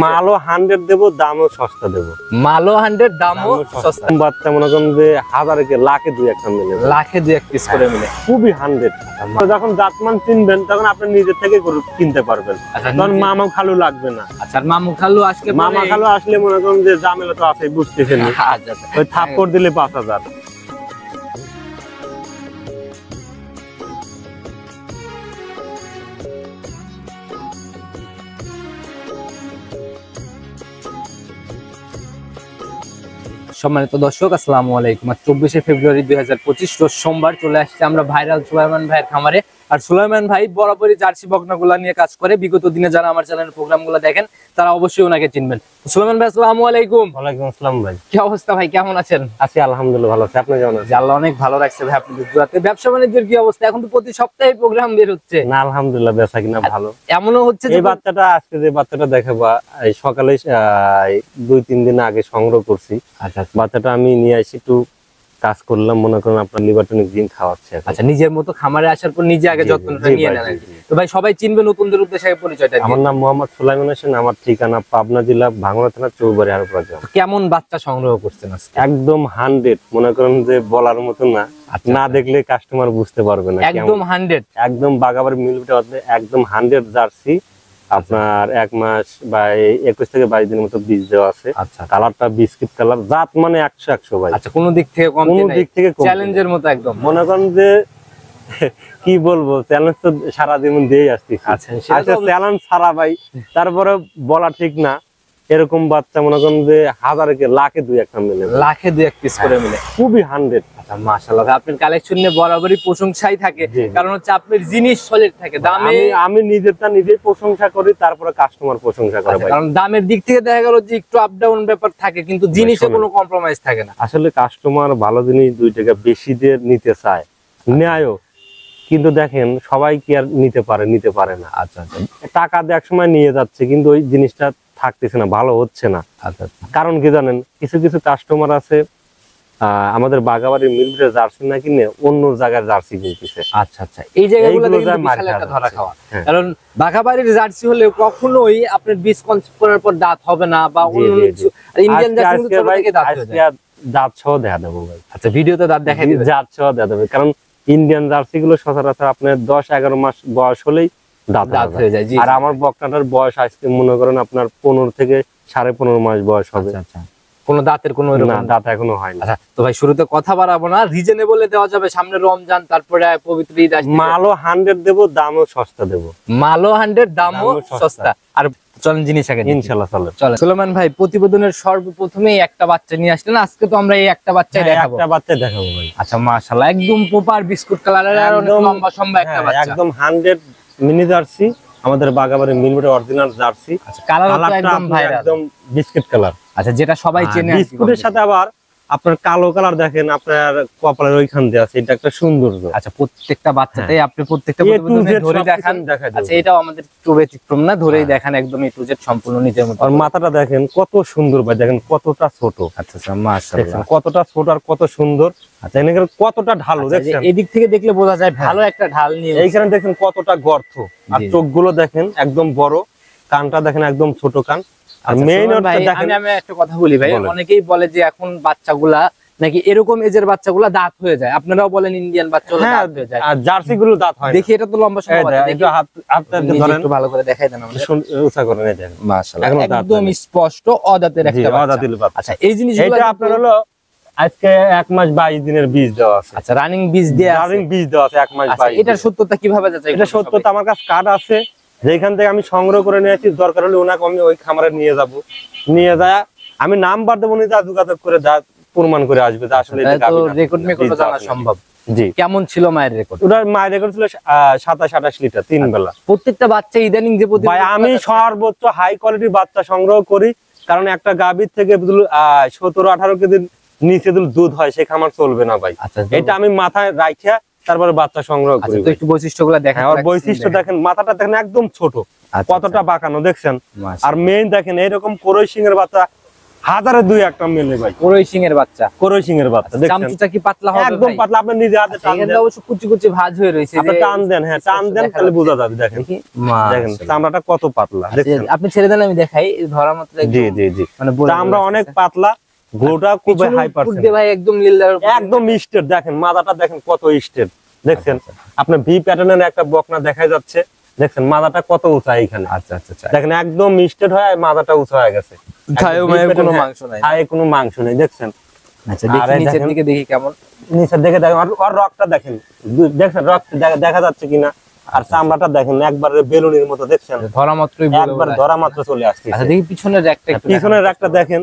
মালও 100 দেব, দামও সস্তা দেব। মালও 100, দামও সস্তা। বাচ্চা মনে করেন যে হাজারে কে লাখে দুই একটা মিলে, লাখে দুই এক পিস করে মিলে, খুবই 100। যখন জাতমান চিনবেন তখন আপনি নিজে থেকে গরু কিনতে পারবেন, তখন মামা খালু লাগবে না। আচ্ছা, মামু খালু আসলে, মামা খালু আসলে মনে করেন যে ঝামেলা তো আছে, বুঝতেছেন। ওই থাপ্পড় দিলে 5000। সম্মানিত দর্শক, আসসালামু আলাইকুম। 24শে ফেব্রুয়ারি 2025 রোজ সোমবার চলে আসছে আমরা ভাইরাল সুলাইমান ভাইয়ের খামারে। আর সুলাইমান ভাই বরাবরই জার্সি বকনাগুলা নিয়ে কাজ করে। বিগত দিনে যারা আমার চ্যানেলের প্রোগ্রামগুলো দেখেন তারা অবশ্যই ওনাকে চিনবেন। সুলাইমান ভাই, আসসালামু আলাইকুম। ওয়ালাইকুম আসসালাম ভাই। কি অবস্থা ভাই, কেমন আছেন? আছি আলহামদুলিল্লাহ, ভালো আছি। আপনি কেমন আছেন? আল্লাহ অনেক ভালো রাখছে ভাই আপনাদের দুয়াতে। ব্যবসা বাণিজ্যের কি অবস্থা? এখন তো প্রতি সপ্তাহে প্রোগ্রাম বের হচ্ছে। না আলহামদুলিল্লাহ, বেচা কিনা ভালো। এমনও হচ্ছে এই বাচ্চাটা আজকে যে বাচ্চাটা দেখাবো, এই সকালে 2-3 দিন আগে সংগ্রহ করছি। আচ্ছা, বাচ্চাটা আমি নিয়ে আসি, একটু কাজ করলাম, মনে করেন আপনার লিভারটনিক জিঙ্ক খাওয়াচ্ছে। আচ্ছা, নিজের মতো খামারে আসার পর নিজে আগে যত্নটা নিয়ে নেন। তো ভাই সবাই চিনবে, নতুনদের উদ্দেশ্যে পরিচয়টা দিন। আমার নাম মোহাম্মদ সুলাইমান হোসেন, আমার ঠিকানা পাবনা জেলা ভাঙ্গুড়া থানা চৌবাড়ি হারোপাড়া গ্রাম। কেমন বাচ্চা সংগ্রহ করছেন আজকে? একদম 100, মনে করেন যে বলার মতো না, না দেখলে কাস্টমার বুঝতে পারবে না। একদম 100, একদম বাগাবার মিলবিটা, একদম 100 জার্সি। আপনার 1 মাস বা 21 থেকে 22 দিনের মতো বীজ দেওয়া আছে। আচ্ছা, কালারটা বিস্কিট কালার, জাত মানে 100 ভাই। আচ্ছা, কোনো দিক থেকে কম, কোনো দিক থেকে চ্যালেঞ্জের মতো একদম। মনে করেন যে কি বলবো, চ্যালেঞ্জ তো সারা জীবন দিয়েই আসতেছি। আচ্ছা, চ্যালেঞ্জ সারা ভাই, তারপরে বলা ঠিক না। এরকম বাচ্চা মনে করেন যে হাজারে কে লাখে দুই একটা মিলে, লাখে দুই এক পিস করে মিলে, খুবই 100। আচ্ছা, মাশাআল্লাহ, আপনার কালেকশন নিয়ে বরাবরই প্রশংসাই থাকে, কারণ হচ্ছে আপনার জিনিস সলিড থাকে। দামে আমি নিজেরটা নিজেই প্রশংসা করি, তারপরে কাস্টমার প্রশংসা করে ভাই। কারণ দামের দিক থেকে দেখা গেল যে একটু আপ ডাউন ব্যাপার থাকে, কিন্তু জিনিসে কোনো কম্প্রোমাইজ থাকে না। আসলে কাস্টমার ভালো জিনিস 2 টাকা বেশি দিয়ে নিতে চায়, ন্যায়ও, কিন্তু দেখেন সবাই কি আর নিতে পারে না। আচ্ছা, টাকা দিয়ে একসময় নিয়ে যাচ্ছে, কিন্তু ওই জিনিসটা থাকতেছে না, ভালো হচ্ছে না। আচ্ছা, কারণ কি জানেন, কিছু কিছু কাস্টমার আছে আমাদের বাগাবাড়ির মিলবিটা জার্সি না কিনে অন্য জায়গার জার্সি কিনতেছে। আচ্ছা, এই জায়গাগুলো বিশাল একটা ধরা খাওয়া। কারণ বাগাবাড়ির জার্সি হলে কখনোই আপনার 20 করার পর দাঁত হবে না, বা অন্য কিছু। ইন্ডিয়ান জার্সি কিন্তু ছোট থেকে দাঁত হয়ে যায়। দাঁত সহ দেখা দেবো ভাই। আচ্ছা, ভিডিওতে দাঁত দেখাই দিবেন, দাঁত সহ দেখা দেবে। কারণ ইন্ডিয়ান জার্সি গুলো সচরাচর আপনার 10-11 মাস বয়স হলেই দাঁত হয়ে যায়। আর আমার বকনাটার বয়স আজকে মনে করেন আপনার 15 থেকে 15.5 মাস বয়স হবে। আচ্ছা, কোনো দাঁতের কোনো দাঁত এখনো হয়নি। আচ্ছা, তো ভাই শুরুতে কথা বাড়াবো না, রিজনেবলে দেওয়া যাবে। সামনে রমজান, তারপরে পবিত্র ঈদ আসছে। মালও 100 দেব, দামও সস্তা দেব। মালও 100, দামও সস্তা। আর চলেন জিনিস আগে ইনশাআল্লাহ চলে। সুলাইমান ভাই, প্রতিবেদনের সর্বপ্রথমেই একটা বাচ্চা নিয়ে আসলেন। আজকে তো আমরা এই একটা বাচ্চাই দেখাবো। একটা বাচ্চা দেখাবো ভাই। আচ্ছা, মাশাআল্লাহ, একদম প্রপার বিস্কুট কালারের আর অনেক লম্বা সম্বা একটা বাচ্চা। একদম 100 মিনি জার্সি, আমাদের বাগাবাড়ির মিলবিটা অরিজিনাল জার্সি। আচ্ছা, কালারটা একদম ভাইরাল, একদম বিস্কিট কালার। আচ্ছা, যেটা সবাই চেনে। বিস্কুটের সাথে আবার আপনার কালো কালার দেখেন, আপনার কপালের ওইখান দিয়ে আছে, এটা একটা সৌন্দর্য। আচ্ছা, প্রত্যেকটা বাচ্চাতেই আপনি প্রত্যেকটা প্রতিবেদনে ধরে দেখান। আচ্ছা, এটাও আমাদের একটু ব্যতিক্রম না, ধরেই দেখান একদম এ টু জেড সম্পূর্ণ নিজের মতো। আর মাথাটা দেখেন কত সুন্দর ভাই, দেখেন কতটা ছোট। আচ্ছা, মাশাআল্লাহ, কতটা ছোট আর কত সুন্দর। আচ্ছা, এখানে কতটা ঢালু দেখছেন, এদিক থেকে দেখলে বোঝা যায় ভালো একটা ঢাল নিয়ে। এইখানে দেখেন কতটা গর্ত, আর চোখগুলো দেখেন একদম বড়, কানটা দেখেন একদম ছোট কান। আর মেইন আমি একটা কথা বলি ভাই, অনেকেই বলে যে এখন বাচ্চাগুলা নাকি এরকম এজের বাচ্চাগুলা দাঁত হয়ে যায়। আপনারাও বলেন ইন্ডিয়ান বাচ্চাগুলো দাঁত হয়ে যায়, আর জার্সি গুলো দাঁত হয়। দেখি এটা তো লম্বা সম্ভব আছে, একটু হাতটা ধরেন, একটু ভালো করে দেখাই দেন আমাদের। উঁচা করে নিয়ে দেন। মাশাআল্লাহ, একদম স্পষ্ট অদাতের একটা বাচ্চা। আচ্ছা, এই জিনিসগুলো এটা আপনার হলো আজকে 1 মাস 22 দিনের বীজ দেওয়া আছে। আচ্ছা, রানিং বীজ দেওয়া আছে 1 মাস 22। এটার সত্যতা কিভাবে যাচাই? এটা সত্যতা আমার কাছে কার্ড আছে, যেখান থেকে আমি সংগ্রহ করে নিয়েছি। দরকার হলে ওনাকে আমি ওই খামারে নিয়ে যাব, নিয়ে যায় আমি নাম্বার দেবো, উনি যা যোগাযোগ করে যা প্রমাণ করে আসবে যে আসলে এটা রেকর্ড মেকর্ড জানা সম্ভব। জি, কেমন ছিল মায়ের রেকর্ড? ওটার মায়ের রেকর্ড ছিল 27-28 লিটার 3 বেলা। প্রত্যেকটা বাচ্চা ইদানিং যে ভাই আমি সর্বোচ্চ হাই কোয়ালিটির বাচ্চা সংগ্রহ করি, কারণ একটা গাভীর থেকে 17-18 কেজি নিচে দুধ হয়, সে খামার চলবে না ভাই। এটা আমি মাথায় রাখিয়া তারপরে বাচ্চা সংগ্রহ করি। তো একটু বৈশিষ্ট্যগুলো দেখেন। আর বৈশিষ্ট্য দেখেন, মাথাটা দেখেন একদম ছোট, কতটা বাঁকানো দেখছেন। আর মেইন দেখেন এইরকম কোরই সিং এর বাচ্চা হাজারে দুই একটা মেলে ভাই। ক্রোয়েশিং এর বাচ্চা, ক্রোয়েশিং এর বাচ্চা দেখছেন চামচুটা কি পাতলা হবে? একদম পাতলা, আপনি নিজে হাতে টান এখানে দেন, অবশ্য কুচি কুচি ভাঁজ হয়ে রয়েছে, আপনি টান দেন, হ্যাঁ টান দেন তাহলে বোঝা যাবে। দেখেন দেখেন চামড়াটা কত পাতলা দেখছেন। আপনি ছেড়ে দেন আমি দেখাই, ধরা মাত্র জি জি জি, মানে চামড়া অনেক পাতলা, গোটা খুব হাই পার্সেন্ট ভাই, একদম নীলদার, একদম স্ট্রেট। দেখেন মাথাটা দেখেন কত স্ট্রেট দেখছেন। আপনার ভি প্যাটার্নের একটা বকনা দেখা যাচ্ছে, দেখছেন মাথাটা কত উঁচা এখানে। আচ্ছা আচ্ছা, দেখেন একদম স্ট্রেট হয়ে মাথাটা উঁচা হয়ে গেছে, কোনো মাংস নাই, হায়ে কোনো মাংস নেই দেখছেন। আচ্ছা দেখি নিচের দিকে, দেখি কেমন নিচের দিকে দেখেন, আর রকটা দেখেন, দেখছেন রক দেখা যাচ্ছে কিনা। আর চামড়াটা দেখেন একবারে বেলুনের মতো দেখছেন, ধরা মাত্রই একবার ধরা মাত্র চলে আসছে। আচ্ছা দেখি পিছনের একটা, পিছনের একটা দেখেন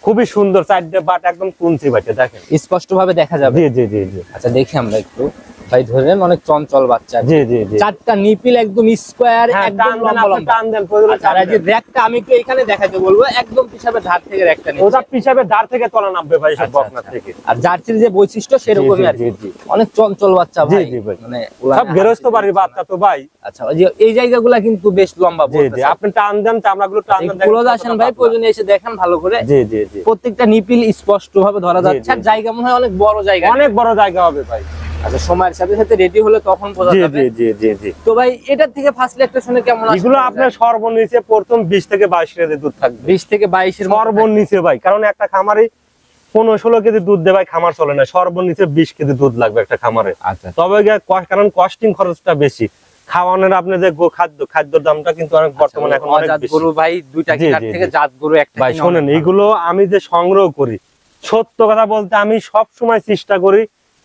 খুবই সুন্দর, চারটে বাট একদম কুঞ্চি বাটে দেখেন, স্পষ্ট ভাবে দেখা যাবে। জি জি জি জি। আচ্ছা দেখি আমরা একটু, ভাই ধরেন অনেক চঞ্চল বাচ্চা, জি জি জি, চারটা নিপিল একদম স্কয়ার, একদম লম্বা লম্বা। টান দেন প্রয়োজনে আর এই যে র‍্যাকটা আমি একটু এখানে দেখাতে বলবো, একদম পিছাবে ধার থেকে র‍্যাকটা নিচে, ওটা পিছাবে ধার থেকে তলা নামবে ভাই সব বকনা থেকে। আর জার্সির যে বৈশিষ্ট্য সেরকমই আর জি কি, জি। অনেক চঞ্চল বাচ্চা জি ভাই, জি ভাই, মানে সব গৃহস্থ বাড়ির বাচ্চা তো ভাই। আচ্ছা ওই যে এই জায়গাগুলো কিন্তু বেশ লম্বা জি জি, বলতেছে। আপনি টান দেন, চামড়াগুলো টান দেন, ক্লোজ আসেন ভাই, প্রয়োজনে এসে দেখেন ভালো করে। জি জি জি, প্রত্যেকটা নিপিল স্পষ্ট ভাবে ধরা জি, যাচ্ছে, জি। আর জায়গা মনে হয় অনেক বড় জায়গা, অনেক বড় জায়গা হবে ভাই। আচ্ছা সময়ের সাথে সাথে রেডি হলে তখন বোঝা জি যাবে। জি জি জি জি। তো ভাই এটার থেকে ফার্স্ট ইলেকট্রেশনে কেমন আসে? এগুলো আপনার সর্বনিচে প্রথম 20 থেকে 22 কেজি দুধ থাকবে, 20 থেকে 22 এর সর্বনিচে ভাই। কারণ একটা খামারে 15-16 কেজি দুধ দেয় ভাই, খামার চলে না। সর্বনিচে 20 কেজি দুধ লাগবে একটা খামারে। আচ্ছা তবে কারণ কস্টিং খরচটা বেশি, খাওয়ানোর আপনি যে খাদ্যর দামটা কিন্তু অনেক বর্তমানে এখন অনেক জাত বেশি গরু ভাই, দুইটা জি, কিনার জি, থেকে জি। জাত গরু একটা ভাই কিনা শোনেন, অনেক ভালো। এইগুলো আমি যে সংগ্রহ করি, সত্য কথা বলতে আমি সব সময় চেষ্টা করি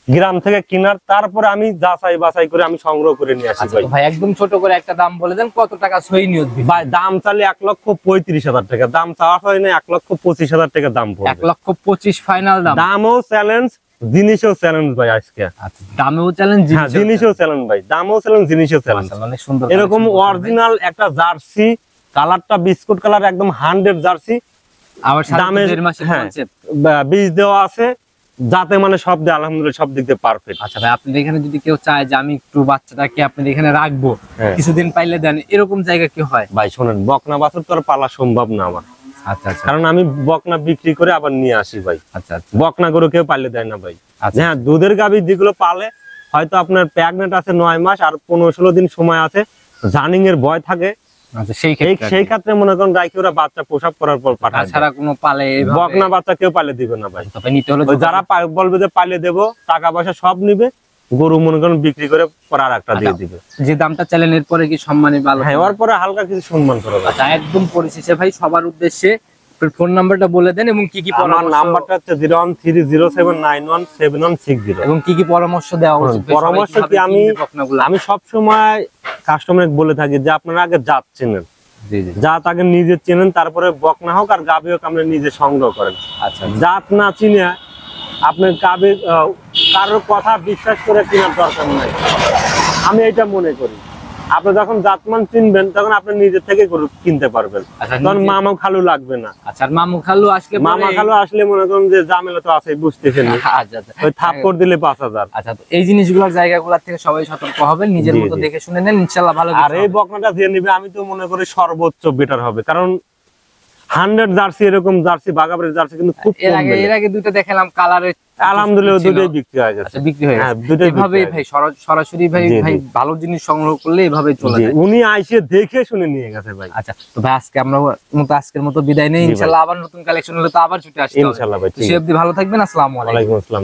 গ্রাম থেকে কেনার, তারপরে আমি যাচাই বাছাই করে আমি সংগ্রহ করে নিয়ে আসি আচ্ছা, ভাই। তো ভাই একদম ছোট করে একটা দাম বলে দেন, কত টাকা সহি নিয়ত দিবেন? ভাই দাম চালে 1,35,000 টাকা, দাম চাওয়া হয় না 1,25,000 টাকা দাম পড়বে। 1,25,000 ফাইনাল দাম। দামও চ্যালেঞ্জ, জিনিসও চ্যালেঞ্জ ভাই আজকে। আচ্ছা দামেও চ্যালেঞ্জ, হ্যাঁ জিনিসও চ্যালেঞ্জ ভাই, দামও চ্যালেঞ্জ, জিনিসও চ্যালেঞ্জ। অনেক সুন্দর এরকম collection অরিজিনাল একটা জার্সি, কালারটা বিস্কুট কালার, একদম 100 জার্সি, আবার দামে 1.5 মাসের হ্যাঁ, কনসেপ্ট। বীজ দেওয়া আছে, যাতে মানে সব দিয়ে আলহামদুলিল্লাহ সব দিক দিয়ে পারফেক্ট। আচ্ছা ভাই আপনাদের এখানে যদি কেউ চায় যে আমি একটু বাচ্চাটাকে আপনাদের এখানে রাখবো, হ্যাঁ। কিছুদিন পাইলে দেন, এরকম জায়গা কি হয়? ভাই শোনেন, বকনা বাছুর তো আর পালা সম্ভব না আমার, আচ্ছা আচ্ছা কারণ আমি বকনা বিক্রি করে আবার নিয়ে আসি ভাই। আচ্ছা আচ্ছা বকনা গরু কেউ পাললে দেয় না ভাই। আচ্ছা। হ্যাঁ দুধের গাভী যেগুলো পালে, হয়তো আপনার প্রেগনেন্ট আছে 9 মাস আর 15-16 দিন সময় আছে, জার্নিং এর ভয় থাকে, আচ্ছা সেই ক্ষেত্রে সেই ক্ষেত্রে মনে করেন রাইখে ওরা বাচ্চা প্রসব করার পর পাঠায় দেয়। তাছাড়া কোনো পালে এইভাবে বকনা বাচ্চা কেউ পালে দিবে না ভাই। তবে নিতে হলে ওই যারা বলবে যে পালে দেবো, টাকা পয়সা সব নিবে, গরু মনে করেন বিক্রি করে পর আর একটা দিয়ে দিবে। যে দামটা চাইলেন এরপরে কি সম্মানী ভালো? হ্যাঁ ওর পরে হালকা কিছু সম্মান করে ভাই। আচ্ছা একদম পরিশেষে ভাই সবার উদ্দেশ্যে ফোন নাম্বারটা বলে দেন এবং কি কি আমার পরামর্শ, নাম্বারটা হচ্ছে 01307917160। এবং কি কি পরামর্শ দেওয়া উচিত? পরামর্শ কি, আমি সব সময় কাস্টমার বলে থাকি যে আপনারা আগে জাত চেনেন, জি জি জাত আগে নিজে চেনেন, তারপরে বকনা হোক আর গাভী হোক আপনি নিজে সংগ্রহ করেন। আচ্ছা জাত না চিনে আপনার গাভী কারোর কথা বিশ্বাস করে কেনার দরকার নাই, আমি এটা মনে করি। আপনি যখন জাতমান চিনবেন তখন আপনি নিজে থেকে গরু কিনতে পারবেন, আচ্ছা, তখন নিজে- মামা খালু লাগবে না। আচ্ছা আর মামু খালু আসলে পরে মামা খালু আসলে মনে করেন যে ঝামেলা তো আছে, বুঝতেছেন না। আচ্ছা আচ্ছা ওই থাপ্পড় দিলে 5,000। আচ্ছা, তো এই জিনিসগুলোর জায়গাগুলোর থেকে সবাই সতর্ক হবেন, নিজের জি, মতো জি। দেখে শুনে নেন, ইনশাআল্লাহ ভালো আর কিছু এই হবে। বকনাটা যে নিবে আমি তো মনে করি সর্বোচ্চ বেটার হবে, কারণ 100 জার্সি, এরকম জার্সি বাগাবের জার্সি কিন্তু খুব এর কম আগে মেলে। দুটো দেখালাম কালারের, আলহামদুলিল্লাহ ছিল। দুটোই বিক্রি হয়ে গেছে। আচ্ছা বিক্রি হয়ে হ্যাঁ, গেছে। দুটোই বিক্রি এভাবেই হয়ে ভাই সরাসরি ভাই জি, ভাই জি। ভালো জিনিস সংগ্রহ করলে এভাবে চলে জি, যায়। উনি আইসে দেখে শুনে নিয়ে গেছে ভাই। আচ্ছা তো ভাই আজকের মতো বিদায় নেই, জি ভাই। ইনশাআল্লাহ আবার নতুন কালেকশন হলে তো আবার ছুটে আসতে হবে। ইনশাআল্লাহ ভাই, তো ঠিক সে আছে। অবধি ভালো থাকবেন, আসসালামু আলাইকুম। ওয়ালাইকুম আসসালাম।